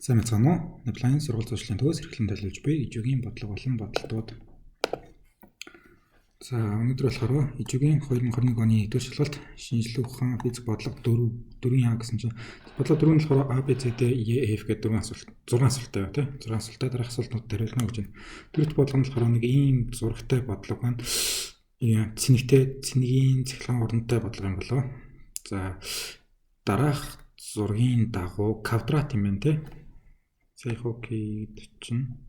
Сайн мэцгаано уу? Apply-ийн сургууль зуршлын төгөөс эрхлэн төлөвлөж буй ижүүгийн бодлого болон бодолтууд. За өнөөдөр болохоор ижүүгийн 2021 оны 1-р шалгалт шинжилгээ ухаан физик бодлого 4 яа гэсэн чинь бодлого 4 нь болохоор A B C D E F гэдэг 6 асуулттай байна тийм. 6 асуултаа дараах асуултууд хариулна гэж байна. Дөрөвт бодлого нь болохоор нэг ийм зурагтай бодлого байна. Цэнигийн цахилгаан урантай бодлого юм болоо. За дараах зургийн дагуу квадрат юм байна тийм. Сайхокид чинь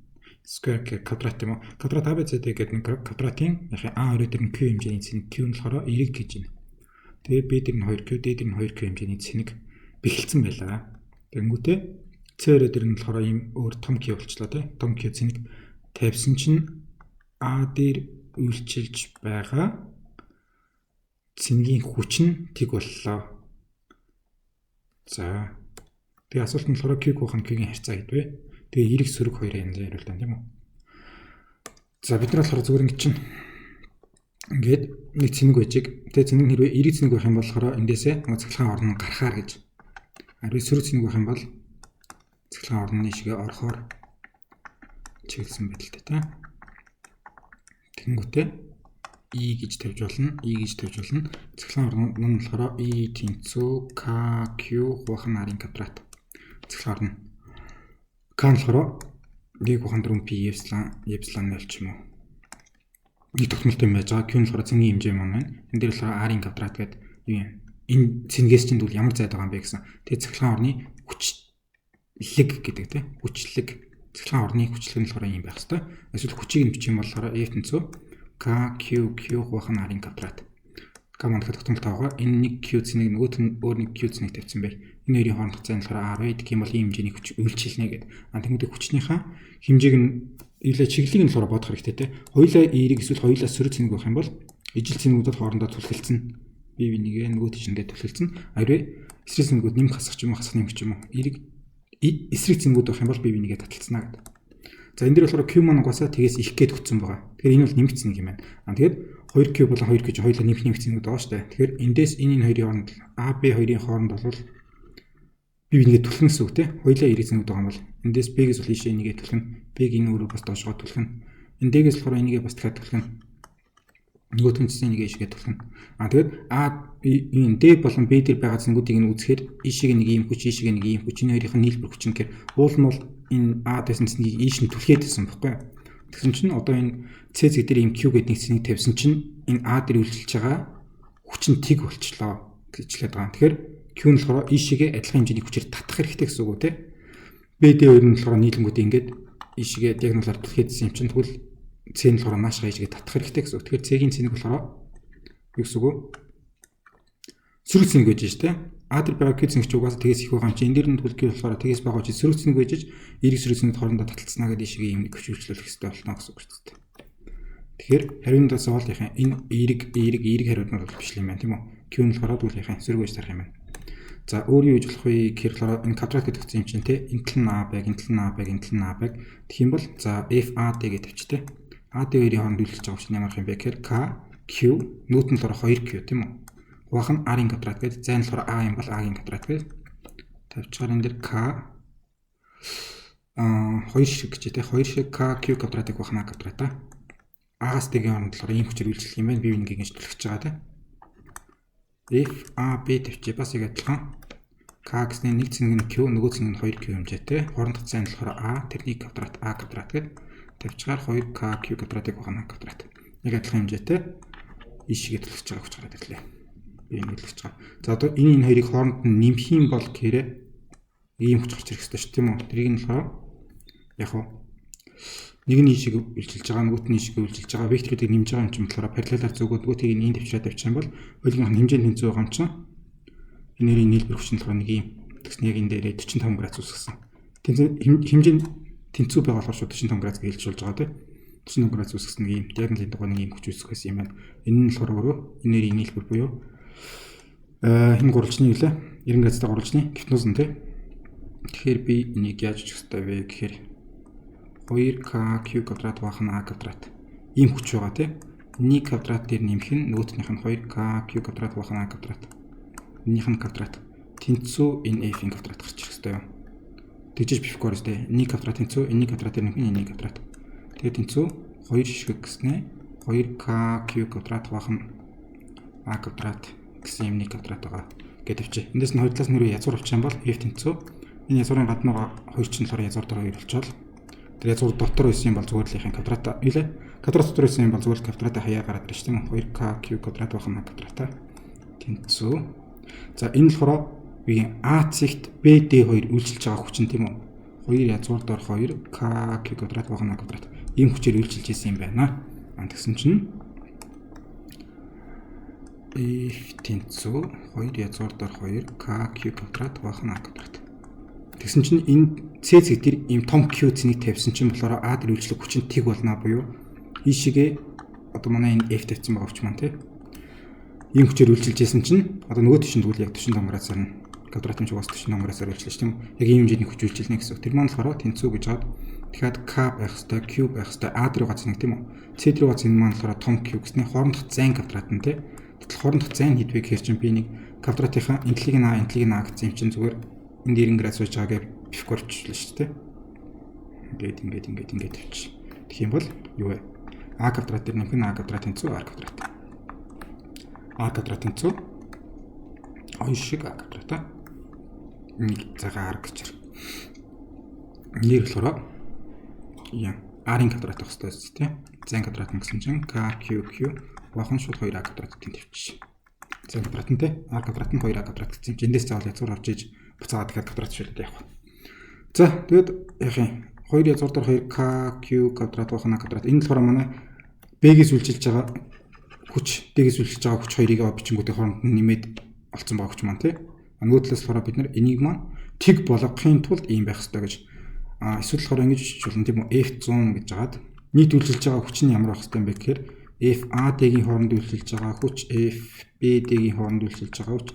square квадрат юм уу? Квадрат ABCD гэдэг нэг квадратын А өрөө дээр нь Q хэмжээний цэник Q нь болохоор эрэг гэж байна. Тэгээ B дээр нь 2Q, D дээр нь 2Q хэмжээний цэник бэхэлсэн байлаа. Тэнгүүтээ C өрөө дээр нь болохоор ийм өөр том Q болчлоо тий. Том Q цэник тавьсан чинь А дээр үйлчилж байгаа цэнигийн хүч нь тэг боллоо. За тэгээ асуулт нь болохоор Q кухан Q-ийн харьцаа гэдвэ. Тэгээ эрэг сөрөг хоёрын янзын хариултаа тийм үү. За бид нар болохоор зүгээр ингэ чинь ингээд нэг цэник байжиг. Тэгээ цэник хэрвээ эрэг цэник байх юм болохоор эндээсээ цахилгаан орно гарахаар гэж. Харин сөрөг цэник байх юм бол цахилгаан орны шигээ орохоор чиглэсэн байдалтай тийм. Тэнгүүтээ E гэж тавьж болно. Цахилгаан орно нь болохоор E тэнцүү K Q хувахан нарын квадрат. Цахилгаан орно. K нь болохоор D хухан 4P эпсилон 0 ч юм уу. Нэг тогтмолтой юм байж байгаа. Q нь болохоор цэний хэмжээ маань байна. Энэ дээр болохоор R-ийн квадрат гэдэг юм. Энэ цэнгээс чинь тэгвэл ямар зайд байгаа юм бэ гэсэн. Тэгээ цахилгаан орны хүчлэг гэдэг тийм. Хүчлэг. Цахилгаан орны хүчлэг нь болохоор юм байх хэвээр. Эсвэл хүчийг нь бичих юм болохоор F тэнцүү K Q хувахан R-ийн квадрат. К маань тогтмолтой байгаа. Энэ нэг Q цэнийг нөгөөт нь өөр нэг Q цэнийг тавьсан бай. Энэ хоёрын хоорондох зай нь болохоор R байдаг юм бол ийм хэмжээний хүч үйлчилнэ гэдэг. Тэгмээд хүчнийхаа хэмжээг нь илээ чиглэлийг нь болохоор бодох хэрэгтэй те. Хоёулаа эрэг эсвэл хоёулаа сөрөг цэник байх юм бол ижил цэнэгүүдэд хоорондоо түлхэлцэн. Бие бинийгээ нөгөөт ичнгээ түлхэлцэн. Ариу эсрэг цэнэгүүд нэмэх хасах ч юм уу хасах нэмэх ч юм уу. Эрэг эсрэг цэнэгүүд байх юм бол бие бинийгээ таталцснаа гэдэг. За энэ дээр болохоор Q маань угаасаа тэгээс их гээд өгсөн байгаа. Тэгэхээр энэ бол нэмэх цэник юм байна. Тэгээд 2Q болон 2Q гэж хоёулаа нэмэх цэнэгүүд байгаа шүү дээ. Тэгэхээр эндээс энэ хоёрын хооронд A B хоёрын хооронд бол бие бинийгээ түлхэн гэсэн үг те. Хоёулаа эрэг цэнэгүүд байгаа юм бол эндээс B-гээс бол ийшээ энийгээ түлхэн, B-г энэ өөрөө бас доошгоо түлхэн. Энэ D-гээс болохоор энийгээ бас дахиад түлхэн. Нөгөө түнцсэн энийгээ ийшээ түлхэн. Тэгээд A энэ D болон B дээр байгаа цэнэгүүдийг нь үзэхээр ийшээ нэг ийм хүч, ийшээ нэг ийм хүч, энэ хоёрын нийлбэр хүч нь гэхээр уул нь бол энэ A дэсэн цэнийг ийш нь түлхээд байсан байхгүй. Тэгсэн чинь одоо энэ C зэг дээр ийм Q гэдэг нэг цэнийг тавьсан чинь энэ A дээр үйлчилж байгаа хүч нь тэг болчлоо гэжлээд байгаа. Тэгэхээр Q нь болохоор ийшээгээ адилхан хэмжээний хүчээр татах хэрэгтэй гэсэн үг үү те. B D хоёр нь болохоор нийлэнгүүд ингээд ийшээгээ диагоналаар түлхээдсэн юм чинь тэгвэл C нь болохоор наашгаа ийшээгээ татах хэрэгтэй гэсэн үг. Тэгэхээр C-ийн цэнийг болохоор юу гэсэн үг вэ? Сөрөг цэник гэж байна те. А дээр байгаа Q цэник ч угаасаа тэгээс их байгаа юм чи энэ дээр нь түлхэх болохоор тэгээс байгаа чи сөрөг цэник гэж эрэг сөрөг цэнийг хоорондоо таталцснаа гэдэг ийшээгээ юм хүч үйлчлүүлэх хэрэгтэй болно гэсэн үг шүү дээ. Тэгэхээр хариундаас оолынхаа энэ эрэг хариунд бол биш юм байна тийм үү? Q нь болохоор дүүлийнхаа сөрөг гэж тарах юм байна. За өөр юу гэж болох вэ гэхээр болохоор энэ квадрат гэдэг юм чинь те энэ тал нь A байг, энэ тал нь A байг, энэ тал нь A байг. Тэгэх юм бол за FAD гэж тавьчих те. AD хоёрын хооронд үйлчлж байгаа чинь ямар юм бэ гэхээр K Q нүүт нь болохоор 2Q тийм үү? Хуваах нь R-ийн квадрат гэдэг. Зайн нь болохоор A юм бол A-ийн квадрат гэдэг. Тавьчихаар энэ дэр K 2 шиг гэж те 2 шиг K Q квадратыг хуваах нь A квадрата. A-гаас D-ийн хооронд болохоор ийм хүчээр үйлчлэх юм байна. Бие бинийгээ ингэж түлхэж байгаа те. F A B тавьчих бас яг адилхан. K гэсний нэг цэнийг нь Q нөгөө цэнийг нь 2Q хэмжээтэй. Хоорондох зайн болохоор A тэрний квадрат A квадрат гэдэг. Тавьчихаар 2K Q квадратыг хуваах A квадрат. Яг адилхан хэмжээтэй ийшээгээ түлхэж байгаа хүч гараад ирлээ. Би энэ түлхэж байгаа. За одоо энэ хоёрыг хооронд нь нэмэх юм бол гэхээр ийм хүч гарч ирэх хэрэгтэй шүү тийм үү? Тэрийг нь болохоор яг уу нэг нь ийшээ үйлчилж байгаа, нөгөөт нь ийшээ үйлчилж байгаа векторуудыг нэмж байгаа юм чинь болохоор параллелаар зөвгөө нөгөөтийг нь тавьчих юм бол хоёулынх нь хэмжээнд тэнцүү байгаа юм чинь энэ нэрийн нийлбэр хүч нь болохоор нэг юм тэгсэн яг энэ дээр 45 градус үүсгэсэн. Хэмжээнд тэнцүү байгаа болохоор 45 градус гэж хэлж болж байгаа тийм 45 градус үүсгэсэн нэг юм диагоналын дугаар нэг юм хүч үүсгэсэн юм байна. Энэ нь болохоор өөрөө энэ нэрийн нийлбэр буюу энэ гурвалжны юу лээ 90 градустай гурвалжны гипноз нь тийм. Тэгэхээр би энийг яаж очих ёстой вэ гэхээр 2K Q квадрат хуваах нь A квадрат. Ийм хүч байгаа тийм. Нэг квадрат дээр нэмэх нь нөгөөхнийх нь 2K Q квадрат хуваах нь A квадрат. Энийх нь квадрат. Тэнцүү энэ F-ийн квадрат гарч ирэх ёстой юм. тэгжиж Пифагор өстэй. Энийг квадрат тэнцүү, энийг квадрат нэмэх нь энийг квадрат. Тэгээд тэнцүү 2 шишгэг гэснэ 2kq квадрат хуваах нь a квадрат гэсэн юмны квадрат байгаа гэдэг чи. Эндээс нь хоёр талаас нь нэрээ язгуур авчих юм бол f тэнцүү. Энэ язгуурын гаднаагаа 2 чинь болохоор язгуур дээр 2 болчихвол тэр язгуур дотор байсан юм бол зүгээр л ихэнх квадрат илээ. Квадрат дотор байсан юм бол зүгээр л квадратын хаяа гараад ирж тийм үү? 2kq квадрат байх нь a квадрат тэнцүү. За энэ болохоор биеийн a цэгт bd2 үйлчилж байгаа хүчин тийм үү? 2 язгуур дор 2 kq квадрат байх нь a квадрат. Ийм хүчээр үйлчилж ийсэн юм байна. Тэгсэн чинь f тэнцүү 2 язгуур дор 2 kq квадрат байх нь a квадрат. Тэгсэн чинь энэ c зэг дээр ийм том q цэнийг тавьсан чинь болохоор a дээр үйлчлэг хүчин тэг болно буюу ийшээгээ одоо манай энэ f тавьсан байгаа хүч маань тий. Ийм хүчээр үйлчилж ийсэн чинь одоо нөгөө төвшөнд тэгвэл яг төвшин донгораасаар нь квадратын чугаас төвшин донгораасаар үйлчлэж тийм яг ийм хэмжээний хүч үйлчилнэ гэсэн. Тэр маань болохоор тэнцүү гэж хаад тэгэхээр k байх хэвээр q байх хэвээр a дээр байгаа цэник тийм үү. c дээр байгаа цэник маань болохоор том q гэснээр хоорондох зайн квадрат нь тий. Тэгтэл хоорондох зайн хэдвэ гэхээр чинь би нэг квадратынхаа энтлийг нь a гэсэн юм чинь зүгээр энэ дээр ингээд сууж байгаа гэж Пифагорчлаа шүү дээ. Ингээд тавьчих. Тэгэх юм бол юу вэ? a квадрат дээр нэмэх нь a квадрат тэнцүү r квадрат. a квадрат тэнцүү 2 шиг a квадрат. Нэг цагаан r гэж. Нэр болохоор r-ын квадрат байх хэрэгтэй шүү дээ. Зайн квадрат гэсэн чинь kq бахан шууд 2a квадрат гэж тавьчих. Зайн квадрат нь те r квадрат нь 2a квадрат гэсэн чинь эндээс заавал язгуур авч иж буцаагаад дахиад квадрат шилээд явах. За тэгээд яах юм? 2 язгуур дор 2 kq квадрат байх нь a квадрат. Энэ болохоор манай b-гээс үйлчилж байгаа хүч, d-гээс үйлчилж байгаа хүч хоёрыг бичингүүдийн хооронд нь нэмээд олцсон байгаа хүч маань тий. Нөгөө талаас болохоор бид нар энийг маань тэг болгохын тулд ийм байх хэрэгтэй гэж эсвэл болохоор ингэж бичүүлнэ тийм үү? F100 гэж жагаад нийт үйлчилж байгаа хүч нь ямар байх хэрэгтэй юм бэ гэхээр FAD-гийн хооронд үйлчилж байгаа хүч, FBD-гийн хооронд үйлчилж байгаа хүч,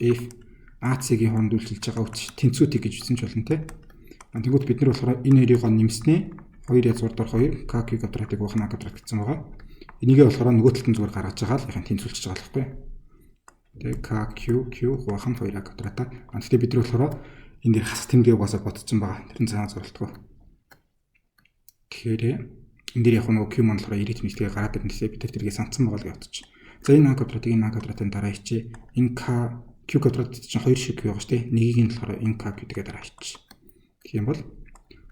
FAC-гийн хооронд үйлчилж байгаа хүч тэнцүүтэй гэж бичсэн ч болно тий. Тэгвэл бид нар болохоор энэ хоёрыг нэмснээ 2 язгуур дор 2 kq квадратыг байх нь a квадрат гэсэн байгаа. Энийгээ болохоор нөгөө талд нь зүгээр гаргаж байгаа л яхаа тэнцүүлж байгаа л байхгүй. Тэгээ kq байх нь 2a квадрат. Гэхдээ бид нар болохоор энэ дээр хасах тэмдгийг угаасаа бодсон байгаа. Тэрэн цаанаа зуралтгүй. Тэгэхээр энэ дээр яг нөгөө q маань болохоор 90 тэмдэгтээ гараад ирнэсээ бид тэргээ санцсан байгаа л гэж бодчих. За энэ a квадратыг энэ a квадратын дараа хийчээ. Энэ q квадрат чинь 2 шиг q байгаа шүү дээ. Нэгийг нь болохоор энэ kq гэдэг дараа хийчих. Тэгэх юм бол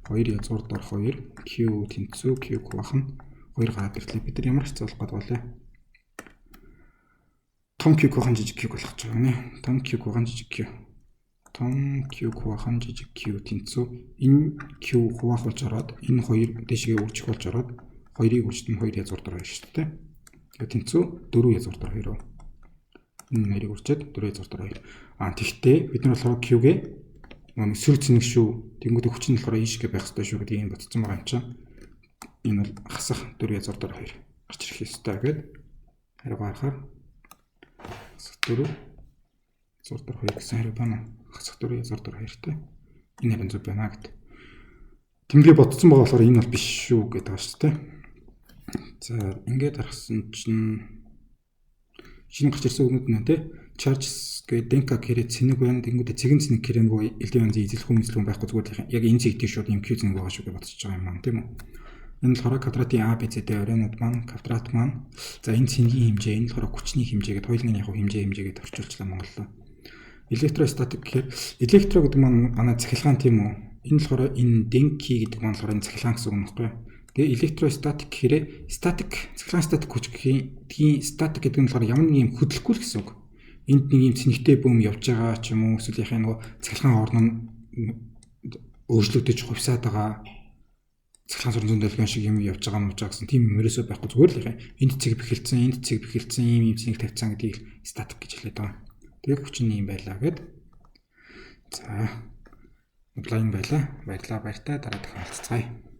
2 язгуур дор 2 q тэнцүү q байх нь 2 гараад ирлээ. Бид нар ямар хэцүүлэх гээд болоо. Том q хаан жижиг q болох гэж байгаа нэ. Том q хаан жижиг q. Том q хаан жижиг q тэнцүү энэ q хуваахулж ороод энэ хоёр дэшгээ үржих болж ороод 2-ыг үржтэн 2 язгуур дор 2 шүү дээ. Тэгээ тэнцүү 4 язгуур дор 2. Энэ хоёрыг үржээд 4 язгуур дор 2. Тэгтээ бид нар болохоор q-гээ нэг сүр цэнэг шүү. Тэнгүүд хүч нь болохоор ийшгээ байх хэрэгтэй шүү гэдэг ийм бодсон байгаа юм чинь. Энэ бол хасах 4 язгуур дор 2 гарч ирэх ёстой гэдэг. Хариу гаргахаар хасах 4 язгуур дор 2 гэсэн хариу байна. Хасах 4 язгуур дор 2-тэй. Энэ харин зөв байна гэдэг. Тэмдэглээ бодсон байгаа болохоор энэ бол биш шүү гэдэг байгаа шүү дээ. За ингээд харсан чинь шинэ гарч ирсэн үгнүүд нэ тэ charges гэдэг денка кэрэ цэнэг байна. Тэнгүүдээ цэгэн цэнэг кэрэ нөгөө элдэн янзын эзлэхүүн байхгүй зүгээр яг энэ цэгтэй шууд юм q цэнэг байгаа шүү гэж бодсож байгаа юм маань тийм үү. Энэ болохоор квадратын a b c d өрөөнүүд маань квадрат маань за энэ цэнгийн хэмжээ энэ болохоор хүчний хэмжээ гэдэг хоёулын яг хэмжээгээд орчуулчлаа монголоо. Электростатик гэхээр электро гэдэг маань манай цахилгаан тийм үү. Энэ болохоор энэ денки гэдэг маань болохоор энэ цахилгаан гэсэн үг нөхгүй. Тэгээ электростатик гэхээр статик цахилгаан статик хүч гэхийн статик гэдэг нь болохоор ямар нэг юм хөдөлгөхгүй л гэсэн үг. Энд нэг юм цэнэгтэй бөөм явж байгаа ч юм уу эсвэл яхаа нөгөө цахилгаан орн нь өөрчлөгдөж хувьсаад байгаа цахилгаан суран зөндөлгөн шиг юм явж байгаа юм уу гэсэн тийм мөрөөсөө байхгүй зүгээр л яхаа энд цэг бэхэлсэн ийм цэнийг тавьсан гэдгийг статик гэж хэлээд байгаа. Тэгээ хүч нь юм байлаа гэд. За онлайн байлаа. Баярлалаа баяртай дараа дахин харилцгаая.